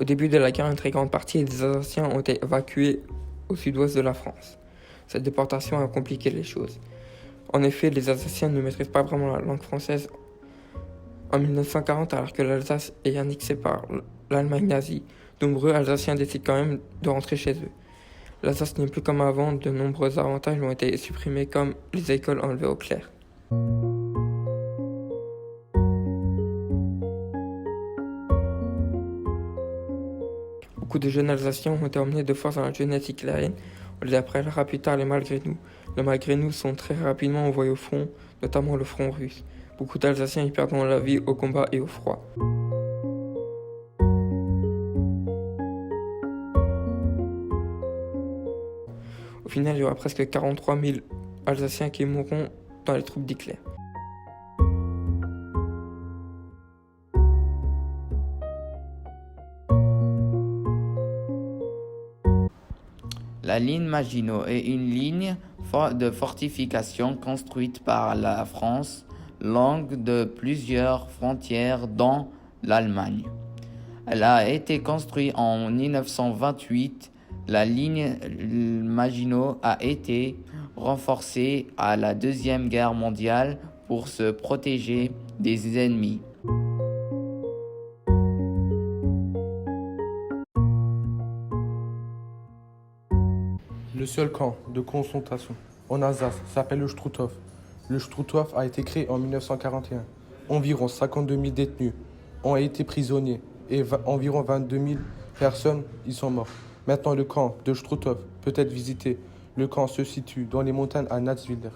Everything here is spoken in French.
Au début de la guerre, une très grande partie des Alsaciens ont été évacués au sud-ouest de la France. Cette déportation a compliqué les choses. En effet, les Alsaciens ne maîtrisent pas vraiment la langue française en 1940, alors que l'Alsace est annexée par l'Allemagne nazie. De nombreux Alsaciens décident quand même de rentrer chez eux. L'Alsace n'est plus comme avant, de nombreux avantages ont été supprimés comme les écoles enlevées aux clercs. Beaucoup de jeunes Alsaciens ont été emmenés de force dans la jeunesse hitlérienne. On les appellera plus tard les malgré nous. Les malgré nous sont très rapidement envoyés au front, notamment le front russe. Beaucoup d'Alsaciens y perdront la vie au combat et au froid. Au final, il y aura presque 43 000 Alsaciens qui mourront dans les troupes d'Hitler. La ligne Maginot est une ligne de fortification construite par la France, longue de plusieurs frontières dont l'Allemagne. Elle a été construite en 1928. La ligne Maginot a été renforcée à la Deuxième Guerre mondiale pour se protéger des ennemis. Le seul camp de concentration en Alsace s'appelle le Struthof. Le Struthof a été créé en 1941. Environ 52 000 détenus ont été prisonniers et environ 22 000 personnes y sont mortes. Maintenant, le camp de Struthof peut être visité. Le camp se situe dans les montagnes à Natzwiller.